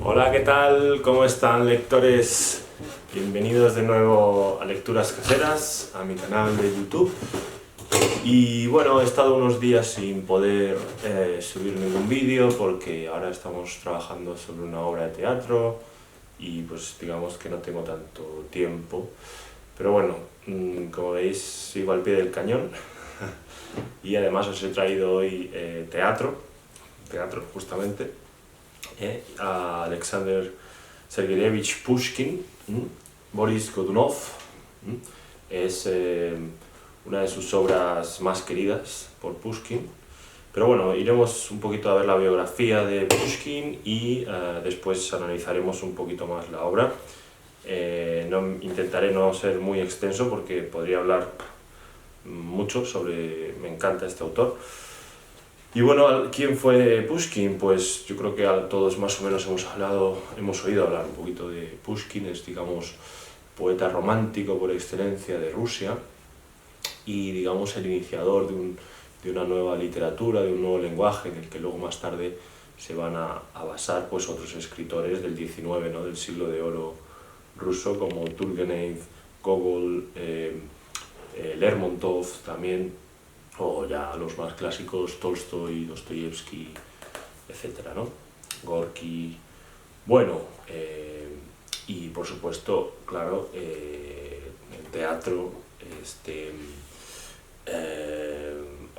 Hola, ¿qué tal? ¿Cómo están, lectores? Bienvenidos de nuevo a Lecturas Caseras, a mi canal de YouTube. Y bueno, he estado unos días sin poder subir ningún vídeo porque ahora estamos trabajando sobre una obra de teatro y pues digamos que no tengo tanto tiempo. Pero bueno, como veis, sigo al pie del cañón y además os he traído hoy teatro justamente, a Alexander Sergeyevich Pushkin. Boris Godunov. Es una de sus obras más queridas por Pushkin. Pero bueno, iremos un poquito a ver la biografía de Pushkin y después analizaremos un poquito más la obra. Intentaré no ser muy extenso porque podría hablar mucho sobre... me encanta este autor. Y bueno, ¿quién fue Pushkin? Pues yo creo que todos más o menos hemos oído hablar un poquito de Pushkin. Es, digamos, poeta romántico por excelencia de Rusia y, digamos, el iniciador de una nueva literatura, de un nuevo lenguaje en el que luego más tarde se van a basar pues otros escritores del XIX, ¿no? Del siglo de oro ruso, como Turgenev, Gogol, Lermontov también, o ya los más clásicos, Tolstoy, Dostoyevsky, etcétera, ¿no? Gorky. Bueno, y por supuesto, claro, el teatro,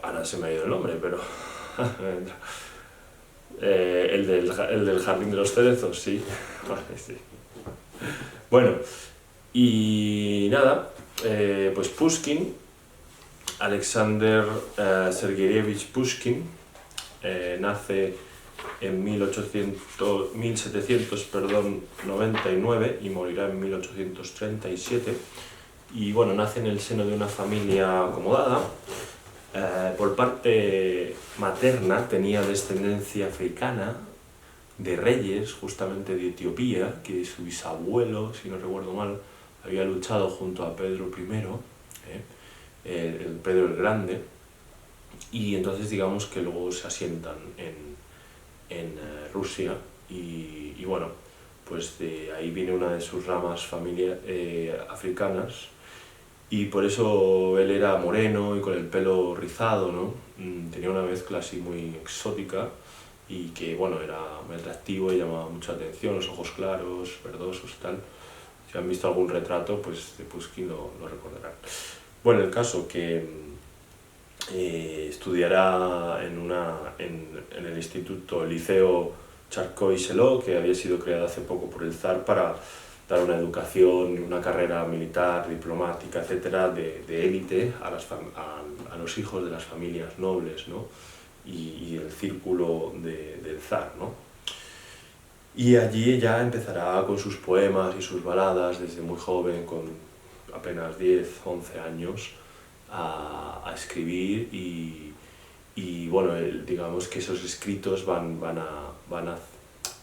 ahora se me ha ido el nombre, pero el del Jardín de los Cerezos, sí. Vale, sí. Bueno, y nada, pues Pushkin, Alexander Sergeyevich Pushkin, nace en 1799 y morirá en 1837. Y bueno, nace en el seno de una familia acomodada. Por parte materna tenía descendencia africana, de reyes, justamente de Etiopía, que su bisabuelo, si no recuerdo mal, había luchado junto a Pedro I, el Pedro el Grande, y entonces digamos que luego se asientan en Rusia y bueno, pues de ahí viene una de sus ramas africanas, y por eso él era moreno y con el pelo rizado, ¿no? Tenía una mezcla así muy exótica y que bueno, era muy atractivo y llamaba mucha atención, los ojos claros, verdosos, tal. Si han visto algún retrato pues de Pushkin lo recordarán. Bueno, el caso que estudiará en el instituto, el liceo Charkoy-Seló, que había sido creado hace poco por el zar para dar una educación, una carrera militar, diplomática, etcétera, de élite a los hijos de las familias nobles, ¿no? y el círculo del zar, ¿no? Y allí ya empezará con sus poemas y sus baladas desde muy joven, con apenas 10, 11 años, a escribir y bueno, digamos que esos escritos van a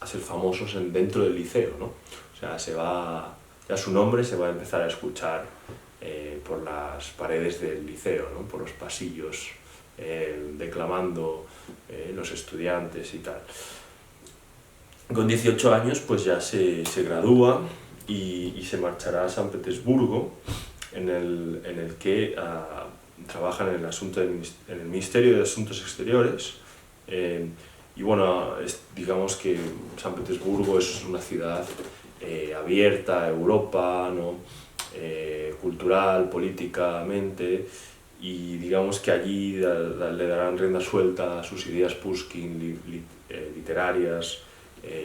ser famosos dentro del liceo, ¿no? O sea, ya su nombre se va a empezar a escuchar por las paredes del liceo, ¿no? Por los pasillos, declamando los estudiantes y tal. Con 18 años pues ya se gradúa y se marchará a San Petersburgo, en el que trabaja en el Ministerio de Asuntos Exteriores. Y bueno, digamos que San Petersburgo es una ciudad abierta a Europa, ¿no? Cultural, políticamente, y digamos que allí le darán rienda suelta a sus ideas Pushkin, literarias,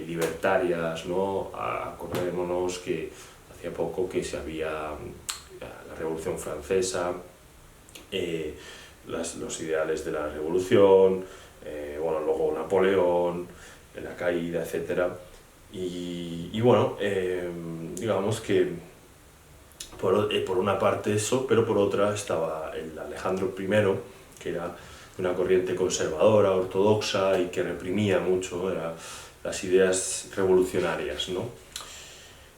libertarias, ¿no? Acordémonos que hacía poco que la Revolución Francesa, los ideales de la Revolución, bueno, luego Napoleón, la caída, etc. Y bueno, digamos que por una parte eso, pero por otra estaba el Alejandro I, que era una corriente conservadora, ortodoxa y que reprimía mucho las ideas revolucionarias, ¿no?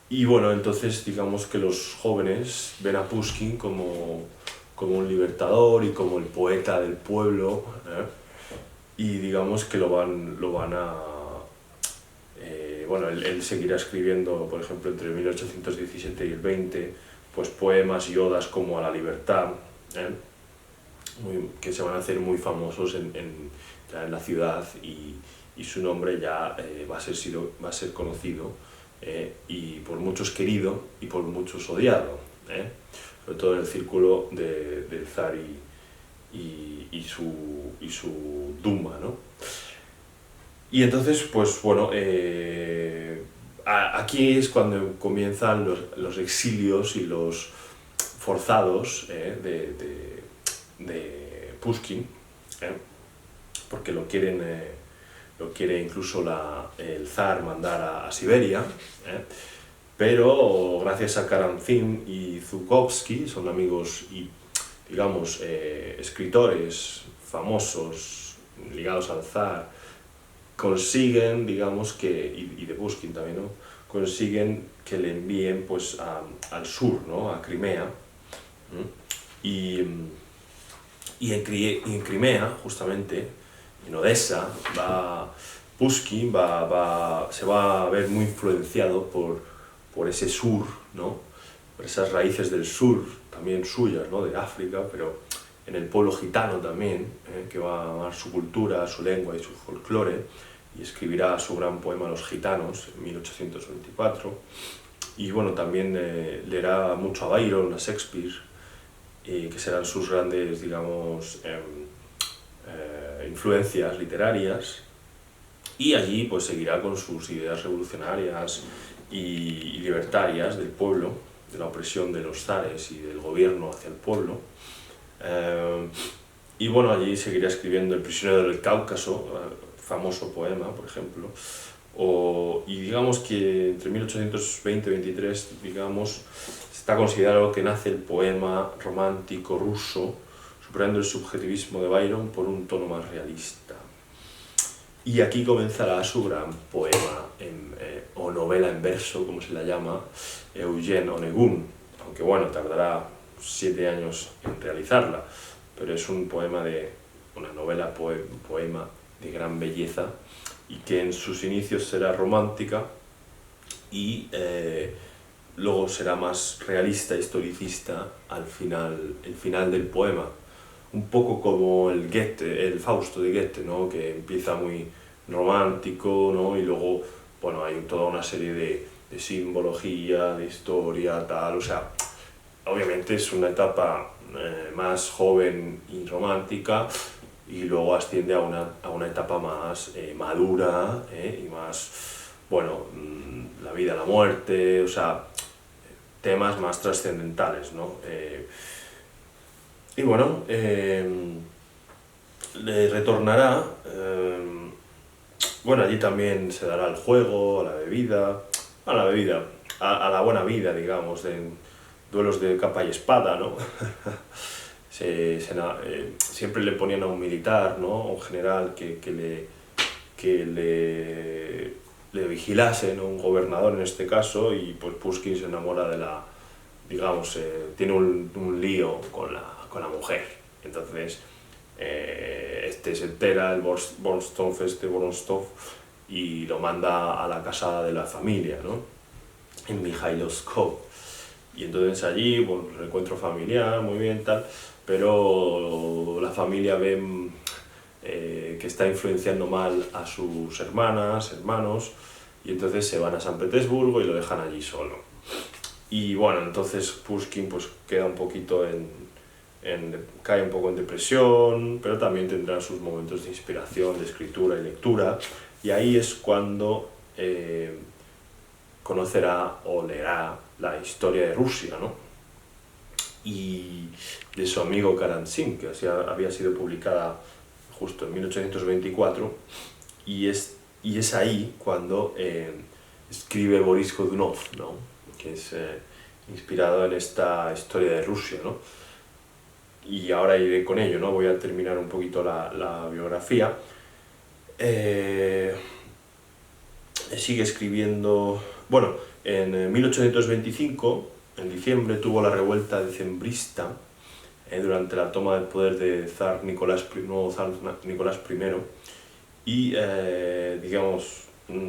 Y bueno, entonces digamos que los jóvenes ven a Pushkin como un libertador y como el poeta del pueblo, y digamos que lo van a bueno, él seguirá escribiendo, por ejemplo, entre 1817 y el 20, pues poemas y odas como a la libertad, ¿eh? Que se van a hacer muy famosos ya en la ciudad, y su nombre ya va a ser conocido, y por muchos querido y por muchos odiado, sobre todo en el círculo del zar y su Duma, ¿no? Y entonces, pues bueno, aquí es cuando comienzan los exilios y los forzados de Pushkin, porque lo quiere incluso el zar mandar a Siberia, pero gracias a Karamzin y Zhukovsky, son amigos y, digamos, escritores famosos ligados al zar, consiguen, digamos, y de Pushkin también, ¿no? Consiguen que le envíen pues al sur, ¿no? A Crimea, y en Crimea, justamente, en Odessa, Pushkin se va a ver muy influenciado por ese sur, ¿no? Por esas raíces del sur, también suyas, ¿no? De África, pero en el pueblo gitano también, que va a amar su cultura, su lengua y su folclore, y escribirá su gran poema Los Gitanos en 1824. Y bueno, también leerá mucho a Byron, a Shakespeare, que serán sus grandes, digamos, influencias literarias, y allí pues seguirá con sus ideas revolucionarias y libertarias del pueblo, de la opresión de los zares y del gobierno hacia el pueblo. Y bueno, allí seguirá escribiendo El prisionero del Cáucaso, famoso poema, por ejemplo, y digamos que entre 1820 y 23, digamos, está considerado que nace el poema romántico ruso, superando el subjetivismo de Byron por un tono más realista. Y aquí comenzará su gran poema, o novela en verso, como se la llama, Eugene Onegin, aunque bueno, tardará 7 años en realizarla, pero es una novela, poema de gran belleza, y que en sus inicios será romántica y luego será más realista, historicista el final del poema. Un poco como el Fausto de Goethe, ¿no? Que empieza muy romántico, ¿no? Y luego, bueno, hay toda una serie de simbología, de historia, tal, o sea, obviamente es una etapa más joven y romántica, y luego asciende a una etapa más madura, y más, bueno, la vida, la muerte, o sea, temas más trascendentales, ¿no? Y bueno, le retornará, bueno, allí también se dará el juego, a la bebida, a la buena vida, digamos, de duelos de capa y espada, ¿no? Siempre le ponían a un militar, ¿no? A un general que le vigilase, ¿no? Un gobernador en este caso, y pues Pushkin se enamora digamos, tiene un lío con la mujer. Entonces, se entera, el Vorontsov, y lo manda a la casa de la familia, ¿no? En Mikhailovskov. Y entonces allí, bueno, reencuentro familiar, muy bien, tal, pero la familia ve que está influenciando mal a sus hermanos, y entonces se van a San Petersburgo y lo dejan allí solo. Y bueno, entonces Pushkin pues queda un poquito cae un poco en depresión, pero también tendrá sus momentos de inspiración, de escritura y lectura, y ahí es cuando conocerá o leerá la historia de Rusia, ¿no? Y de su amigo Karamzin, que había sido publicada justo en 1824, y es ahí cuando escribe Boris Godunov, ¿no? Que es inspirado en esta historia de Rusia, ¿no? Y ahora iré con ello, ¿no? Voy a terminar un poquito la biografía. Sigue escribiendo. Bueno, en 1825, en diciembre, tuvo la revuelta decembrista durante la toma del poder de nuevo zar Nicolás I, y digamos,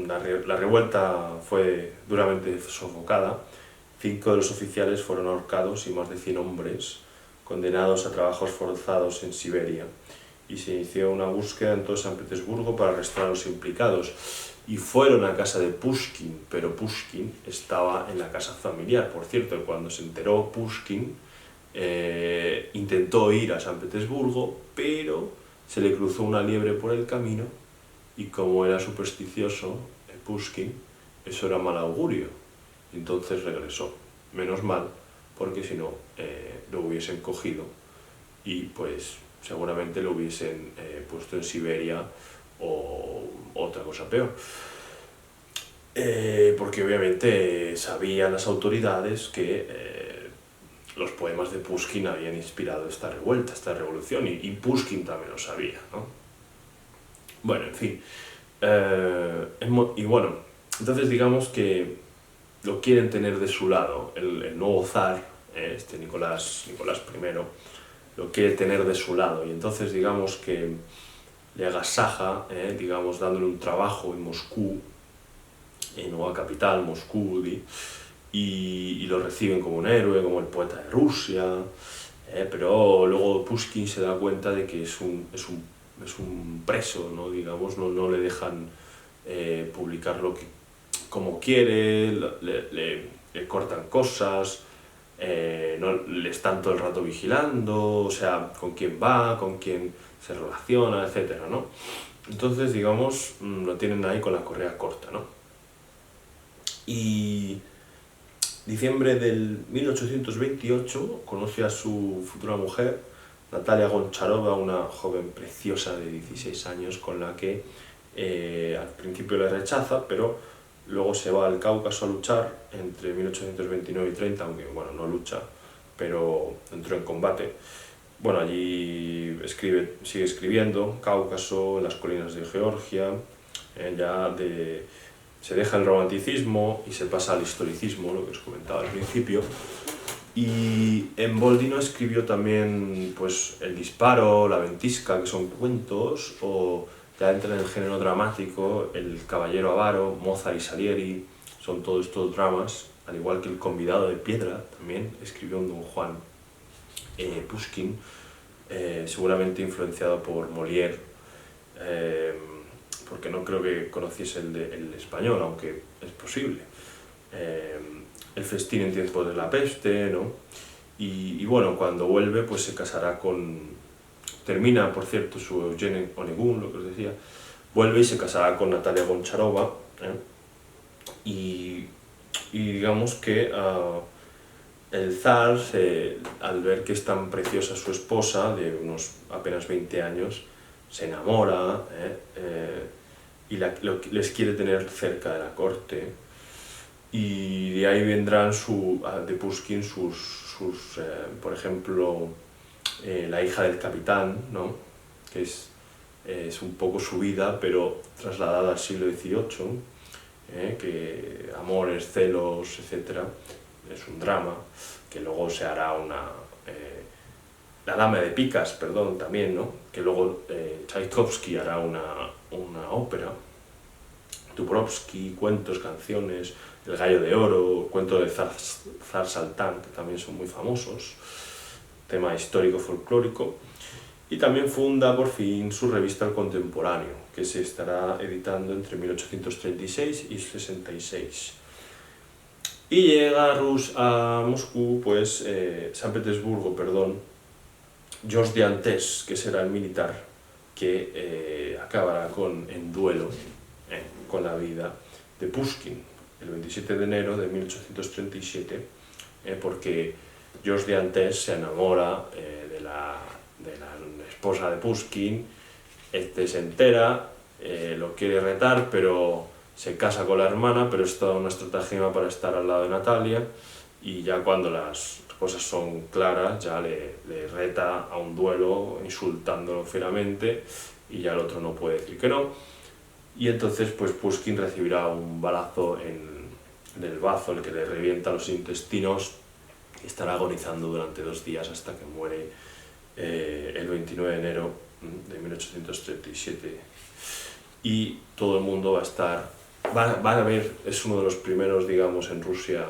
la revuelta fue duramente sofocada. 5 de los oficiales fueron ahorcados y más de 100 hombres condenados a trabajos forzados en Siberia. Y se inició una búsqueda en todo San Petersburgo para arrestar a los implicados. Y fueron a casa de Pushkin, pero Pushkin estaba en la casa familiar. Por cierto, cuando se enteró Pushkin, intentó ir a San Petersburgo, pero se le cruzó una liebre por el camino y como era supersticioso, Pushkin, eso era mal augurio. Entonces regresó. Menos mal, porque si no, lo hubiesen cogido y pues seguramente lo hubiesen puesto en Siberia o otra cosa peor. Porque obviamente sabían las autoridades que los poemas de Pushkin habían inspirado esta revuelta, esta revolución, y Pushkin también lo sabía, ¿no? Bueno, en fin. Y bueno, entonces digamos que lo quieren tener de su lado, el nuevo zar, este Nicolás I, lo quiere tener de su lado, y entonces digamos que le agasaja, digamos, dándole un trabajo en Moscú, en nueva capital, Moscú, y lo reciben como un héroe, como el poeta de Rusia, pero luego Pushkin se da cuenta de que es un preso, ¿no? Digamos, no le dejan publicar como quiere, le cortan cosas, no, le están todo el rato vigilando, o sea, con quién va, con quién se relaciona, etcétera, ¿no? Entonces, digamos, lo tienen ahí con la correa corta, ¿no? Y diciembre del 1828 conoce a su futura mujer, Natalia Goncharova, una joven preciosa de 16 años con la que al principio le rechaza, pero luego se va al Cáucaso a luchar entre 1829 y 30, aunque bueno, no lucha, pero entró en combate. Bueno, allí sigue escribiendo, Cáucaso, en las colinas de Georgia, se deja el romanticismo y se pasa al historicismo, lo que os comentaba al principio. Y en Boldino escribió también pues, El disparo, La ventisca, que son cuentos, o ya entra en el género dramático, El caballero avaro, Mozart y Salieri, son todos estos dramas, al igual que El convidado de piedra, también escribió un Don Juan. Pushkin, seguramente influenciado por Molière, porque no creo que conociese el español, aunque es posible. El festín en tiempos de la peste, ¿no? Y bueno, cuando vuelve, pues se casará termina, por cierto, su Eugene Onegin, lo que os decía, vuelve y se casará con Natalia Goncharova, y digamos que el zar, al ver que es tan preciosa su esposa, de unos apenas 20 años, se enamora, y les quiere tener cerca de la corte, y de ahí vendrán de Pushkin por ejemplo, La hija del capitán, ¿no? Que es un poco su vida, pero trasladada al siglo XVIII, que amores, celos, etc. Es un drama, que luego se hará La dama de picas, perdón, también, ¿no? Que luego Tchaikovsky hará una ópera, Dubrovsky, cuentos, canciones, El gallo de oro, cuento de Zar Saltán, que también son muy famosos, tema histórico folclórico, y también funda por fin su revista El Contemporáneo, que se estará editando entre 1836 y 66. Y llega a Moscú, pues, San Petersburgo, perdón, Georges d'Anthès, que será el militar que acabará en duelo con la vida de Pushkin, el 27 de enero de 1837, porque Georges d'Anthès se enamora de la esposa de Pushkin, se entera, lo quiere retar, pero se casa con la hermana, pero es toda una estratagema para estar al lado de Natalia, y ya cuando las cosas son claras, ya le reta a un duelo, insultándolo fieramente, y ya el otro no puede decir que no, y entonces pues Pushkin recibirá un balazo en el bazo, el que le revienta los intestinos, y estará agonizando durante 2 días hasta que muere el 29 de enero de 1837. Y todo el mundo va a estar van a ver, es uno de los primeros, digamos, en Rusia,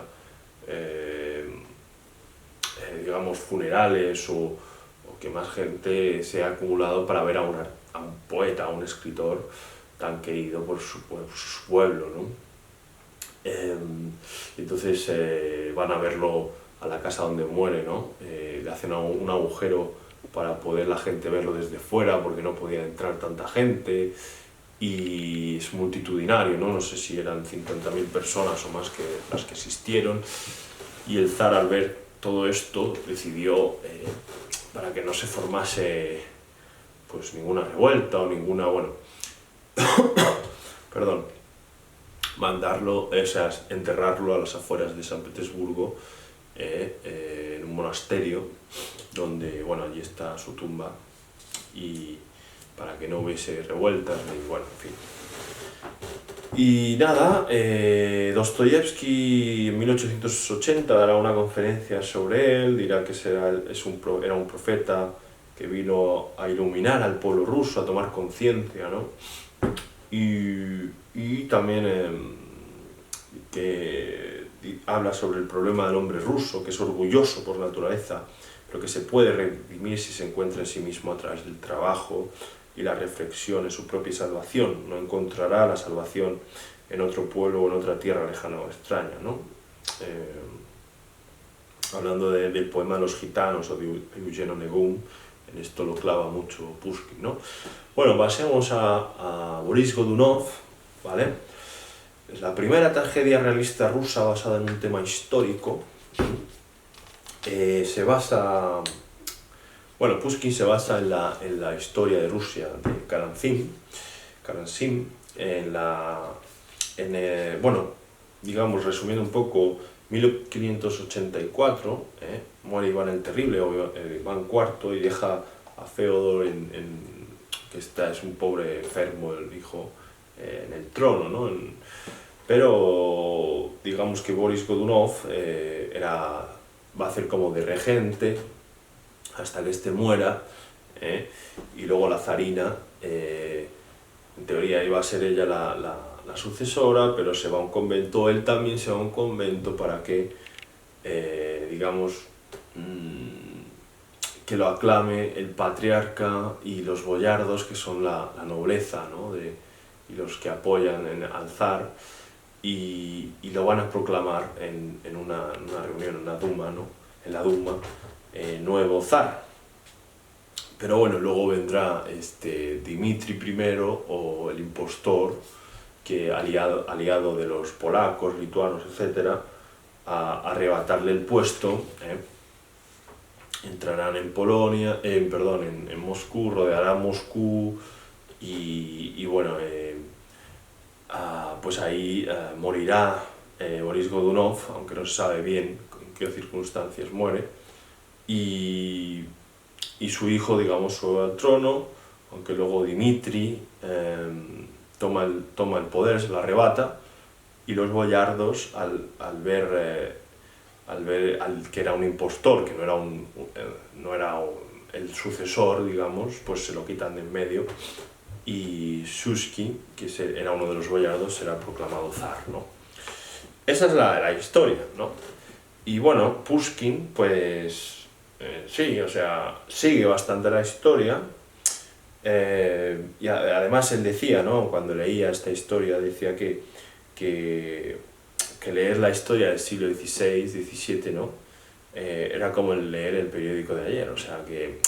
digamos, funerales o que más gente se ha acumulado para ver a un poeta, a un escritor tan querido por su pueblo, ¿no? Entonces van a verlo a la casa donde muere, ¿no? Le hacen un agujero para poder la gente verlo desde fuera porque no podía entrar tanta gente, y es multitudinario, ¿no? No sé si eran 50.000 personas o más que las que asistieron, y el zar, al ver todo esto, decidió, para que no se formase pues ninguna revuelta o ninguna, bueno, perdón, mandarlo, o sea, enterrarlo a las afueras de San Petersburgo, en un monasterio, donde, bueno, allí está su tumba, y para que no hubiese revueltas, ni, bueno, en fin. Y nada, Dostoyevsky en 1880 dará una conferencia sobre él, dirá que era un profeta que vino a iluminar al pueblo ruso, a tomar conciencia, ¿no? Y también que habla sobre el problema del hombre ruso, que es orgulloso por naturaleza, pero que se puede redimir si se encuentra en sí mismo a través del trabajo y la reflexión en su propia salvación. No encontrará la salvación en otro pueblo o en otra tierra lejana o extraña, ¿no? Hablando del poema de los gitanos o de Eugene Onegin, en esto lo clava mucho Pushkin, ¿no? Bueno, pasemos a Boris Godunov, ¿vale? Es la primera tragedia realista rusa basada en un tema histórico. Se basa... Bueno, Pushkin se basa en la historia de Rusia, de Karamzin, bueno, digamos, resumiendo un poco, 1584, muere Iván el Terrible, o Iván IV, y deja a Feodor, que es un pobre enfermo, el hijo, en el trono, ¿no? Pero digamos que Boris Godunov va a hacer como de regente hasta que este muera, y luego la zarina, en teoría iba a ser ella la sucesora, pero se va a un convento, él también se va a un convento para que, digamos, que lo aclame el patriarca y los boyardos, que son la nobleza, ¿no? Y los que apoyan al zar, y lo van a proclamar en una reunión, en la Duma, ¿no? En la Duma, nuevo zar. Pero bueno, luego vendrá Dmitri I, o el impostor, que aliado de los polacos, lituanos, etc., a arrebatarle el puesto. Entrarán en Polonia, en Moscú, rodearán Moscú, y bueno, pues ahí morirá Boris Godunov, aunque no se sabe bien en qué circunstancias muere, y su hijo, digamos, sube al trono, aunque luego Dmitri toma el poder, se lo arrebata, y los boyardos, al ver que era un impostor, que no era el sucesor, digamos, pues se lo quitan de en medio, y Shushki, que era uno de los boyardos, será proclamado zar, ¿no? Esa es la historia, ¿no? Y bueno, Pushkin, pues sí, o sea, sigue bastante la historia, y además él decía, ¿no? Cuando leía esta historia, decía que leer la historia del siglo XVI, XVII, ¿no? Era como leer el periódico de ayer, o sea, que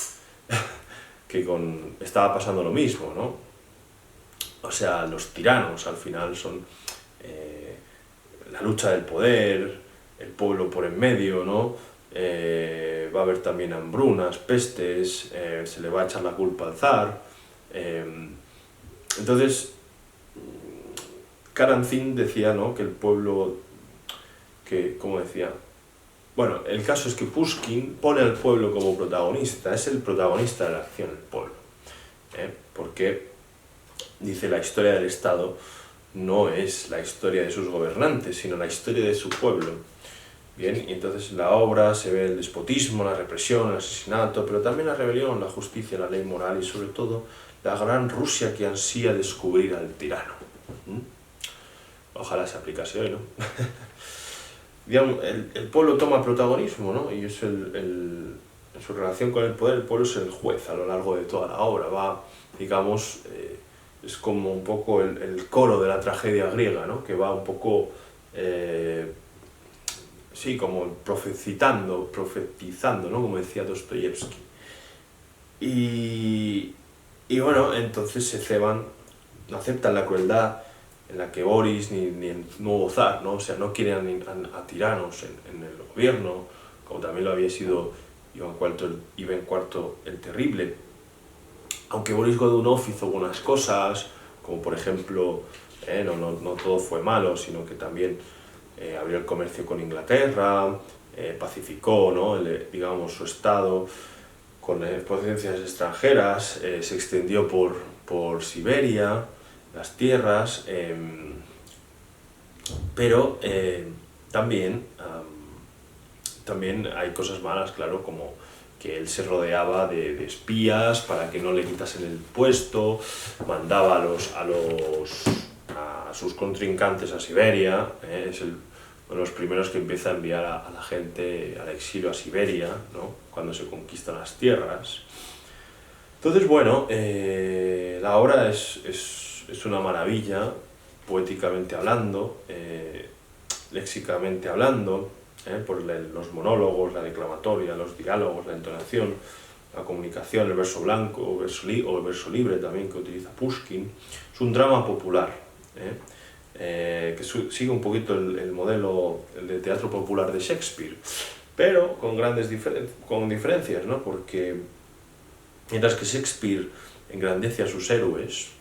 estaba pasando lo mismo, ¿no? O sea, los tiranos al final son la lucha del poder, el pueblo por en medio, ¿no? Va a haber también hambrunas, pestes, se le va a echar la culpa al zar. Entonces, Karamzin decía, ¿no?, que el pueblo, ¿cómo decía? Bueno, el caso es que Pushkin pone al pueblo como protagonista, es el protagonista de la acción, el pueblo. Porque, dice, la historia del Estado no es la historia de sus gobernantes, sino la historia de su pueblo. Bien, y entonces en la obra se ve el despotismo, la represión, el asesinato, pero también la rebelión, la justicia, la ley moral y sobre todo la gran Rusia que ansía descubrir al tirano. ojalá se aplicase hoy, ¿no? Digamos, el pueblo toma protagonismo, ¿no? Y es en su relación con el poder, el pueblo es el juez a lo largo de toda la obra. Va, digamos, es como un poco el coro de la tragedia griega, ¿no? Que va un poco, sí, como profetizando, ¿no? Como decía Dostoyevsky. Y bueno, entonces se ceban, aceptan la crueldad en la que Boris ni el nuevo zar, ¿no? O sea, no quieren a tiranos en el gobierno, como también lo había sido Iván IV el Terrible. Aunque Boris Godunov hizo buenas cosas, como por ejemplo, no todo fue malo, sino que también abrió el comercio con Inglaterra, pacificó, ¿no? digamos, su estado con potencias extranjeras, se extendió por Siberia, las tierras, pero también hay cosas malas, claro, como que él se rodeaba de espías para que no le quitasen el puesto, mandaba a sus contrincantes a Siberia, es uno de los primeros que empieza a enviar a la gente al exilio a Siberia, ¿no? Cuando se conquistan las tierras. Entonces, bueno, la obra es una maravilla, poéticamente hablando, léxicamente hablando, por los monólogos, la declamatoria, los diálogos, la entonación, la comunicación, el verso blanco o el verso libre también que utiliza Pushkin. Es un drama popular, que sigue un poquito el modelo de teatro popular de Shakespeare, pero con grandes diferencias, ¿no? Porque mientras que Shakespeare engrandece a sus héroes,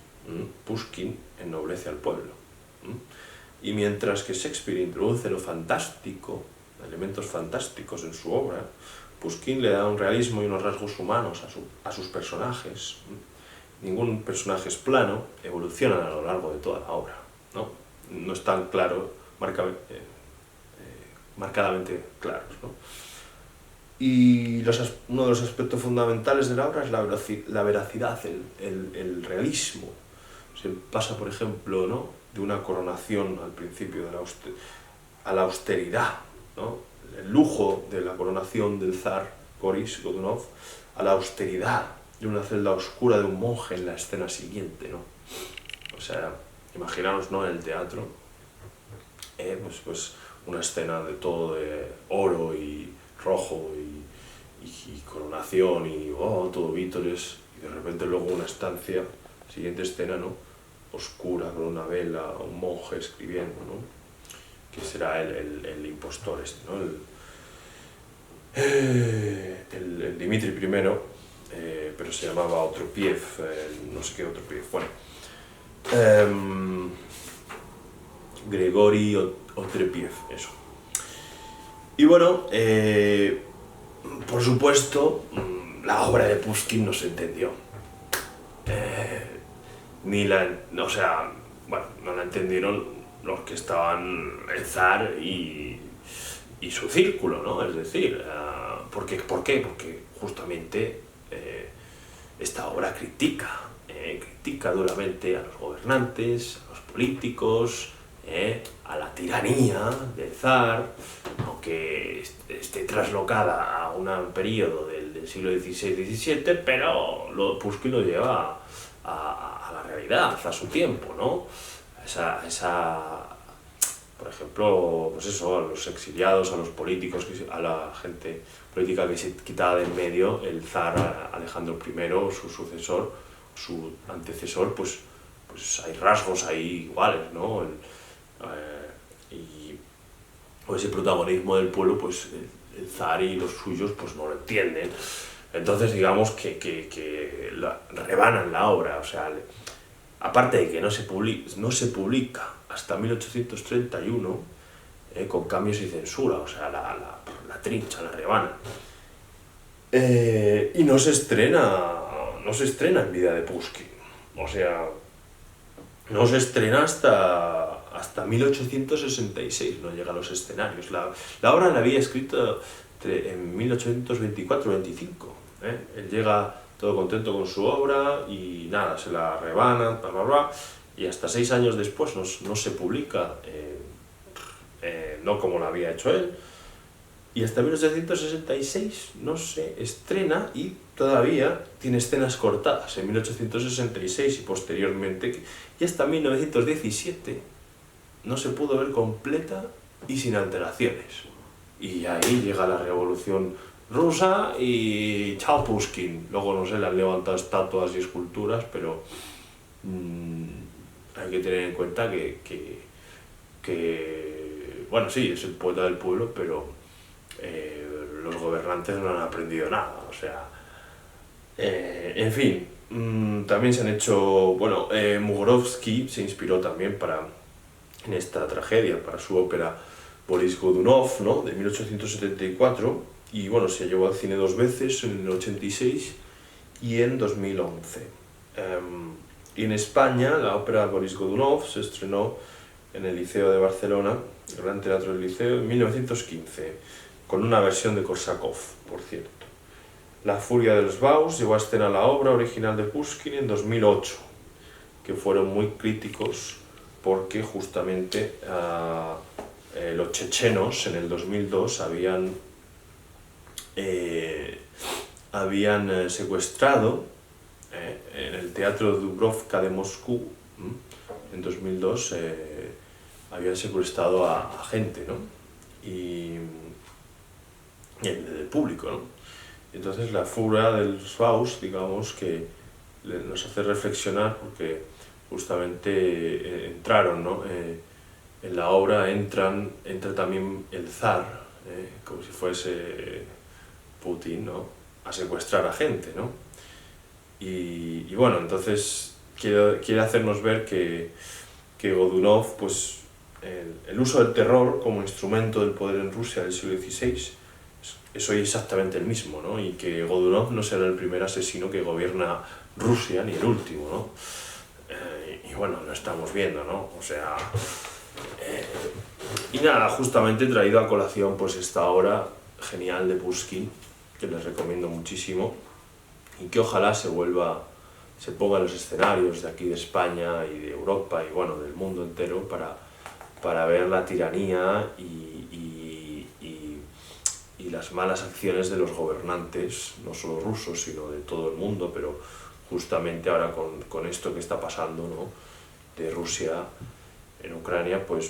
Pushkin ennoblece al pueblo. Y mientras que Shakespeare introduce lo fantástico, elementos fantásticos en su obra, Pushkin le da un realismo y unos rasgos humanos a sus personajes. Ningún personaje es plano, evolucionan a lo largo de toda la obra, ¿no? No están claros, marcadamente claros, ¿no? Y uno de los aspectos fundamentales de la obra es la veracidad, el realismo. Se pasa, por ejemplo, ¿no? de una coronación al principio a la austeridad, ¿no? El lujo de la coronación del zar Boris Godunov a la austeridad de una celda oscura de un monje en la escena siguiente, ¿no? O sea, imaginaros, ¿no? en el teatro, pues una escena de todo de oro y rojo y coronación y todo vítores, y de repente luego una estancia, siguiente escena, ¿no? oscura, con una vela, un monje escribiendo, ¿no? que será el impostor este, ¿no? el Dmitri I, pero se llamaba Otropiev, no sé qué Otropiev, bueno. Grigori Otrepiev, eso. Y bueno, por supuesto, la obra de Pushkin no se entendió. No la entendieron los que estaban el zar y su círculo, ¿no? Es decir, ¿por qué? Porque justamente esta obra critica duramente a los gobernantes, a los políticos, a la tiranía del zar, aunque esté traslocada a un periodo del siglo XVI-XVII, pero Pushkin lo lleva a la realidad, a su tiempo, ¿no? Por ejemplo, pues eso, a los exiliados, a los políticos, a la gente política que se quitaba de en medio, el zar Alejandro I, su sucesor, su antecesor, pues hay rasgos ahí iguales, ¿no? O ese protagonismo del pueblo, pues el zar y los suyos pues no lo entienden. Entonces digamos que rebanan la obra, o sea, aparte de que no se publica hasta 1831, con cambios y censura, o sea, la trincha, la rebanan. Y no se estrena en vida de Pushkin, o sea, no se estrena hasta 1866, no llega a los escenarios. La obra la había escrito en 1824-25. Él llega todo contento con su obra y nada, se la rebanan, bla, bla, bla, y hasta 6 años después no se publica, no como lo había hecho él, y hasta 1866 no se estrena y todavía tiene escenas cortadas en 1866 y posteriormente, y hasta 1917 no se pudo ver completa y sin alteraciones. Y ahí llega la Revolución Rusa y chao Pushkin. Luego, no sé, le han levantado estatuas y esculturas, pero hay que tener en cuenta que bueno, sí, es el poeta del pueblo, pero los gobernantes no han aprendido nada, o sea, en fin, también se han hecho, bueno, Musorgski se inspiró también en esta tragedia para su ópera Boris Godunov, ¿no?, de 1874, y bueno, se llevó al cine 2 veces, en el 86 y en 2011. Y en España la ópera Boris Godunov se estrenó en el Liceo de Barcelona, el Gran Teatro del Liceo, en 1915, con una versión de Korsakov, por cierto. La Furia de los Vaus llevó a escena la obra original de Pushkin en 2008, que fueron muy críticos porque justamente los chechenos en el 2002 habían secuestrado en el Teatro Dubrovka de Moscú, en 2002 habían secuestrado a gente, ¿no?, y el público, ¿no? Entonces la furia del Faust, digamos, que nos hace reflexionar porque justamente entraron, ¿no?, en la obra entra también el zar, como si fuese Putin, ¿no?, a secuestrar a gente, ¿no? Y bueno, entonces quiere hacernos ver que Godunov, pues el uso del terror como instrumento del poder en Rusia del siglo XVI es hoy exactamente el mismo, ¿no? Y que Godunov no será el primer asesino que gobierna Rusia, ni el último, ¿no? Y bueno, lo estamos viendo, ¿no? O sea... y nada, justamente he traído a colación pues esta obra genial de Pushkin, que les recomiendo muchísimo, y que ojalá se ponga en los escenarios de aquí de España y de Europa y bueno, del mundo entero para ver la tiranía y las malas acciones de los gobernantes, no solo rusos, sino de todo el mundo, pero justamente ahora con esto que está pasando, ¿no?, de Rusia en Ucrania, pues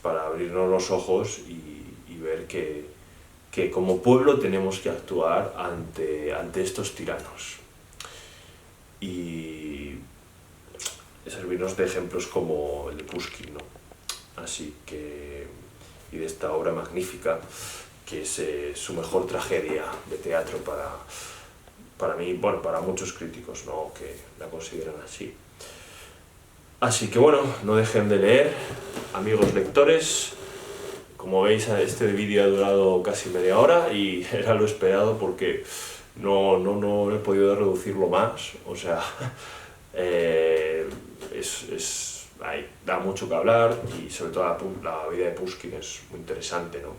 para abrirnos los ojos y ver que como pueblo tenemos que actuar ante estos tiranos. Y servirnos de ejemplos como el de Pushkin, ¿no? Así que, y de esta obra magnífica, que es su mejor tragedia de teatro para mí, bueno, para muchos críticos, ¿no?, que la consideran así. Así que bueno, no dejen de leer, amigos lectores. Como veis, este vídeo ha durado casi media hora y era lo esperado porque no he podido reducirlo más, o sea, da mucho que hablar y sobre todo la vida de Pushkin es muy interesante, ¿no?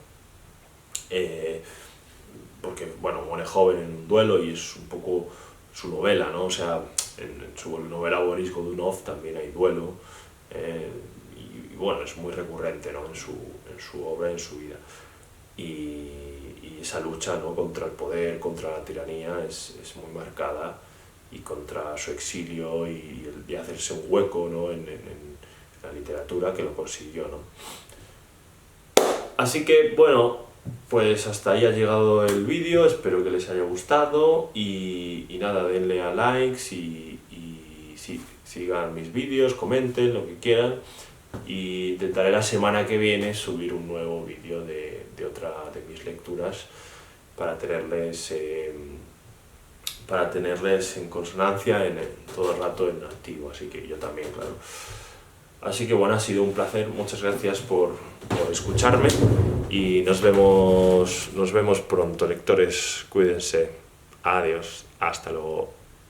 Porque, bueno, muere joven en un duelo y es un poco su novela, ¿no? O sea, en su novela Boris Godunov también hay duelo, y bueno, es muy recurrente, ¿no?, en su obra, en su vida. Y esa lucha, ¿no?, contra el poder, contra la tiranía es muy marcada, y contra su exilio y hacerse un hueco, ¿no?, en la literatura, que lo consiguió, ¿no? Así que, bueno, pues hasta ahí ha llegado el vídeo, espero que les haya gustado y nada, denle a likes y sí, sigan mis vídeos, comenten lo que quieran y intentaré la semana que viene subir un nuevo vídeo de otra de mis lecturas para tenerles en consonancia todo el rato en activo, así que yo también, claro. Así que bueno, ha sido un placer, muchas gracias por escucharme y nos vemos pronto, lectores, cuídense, adiós, hasta luego.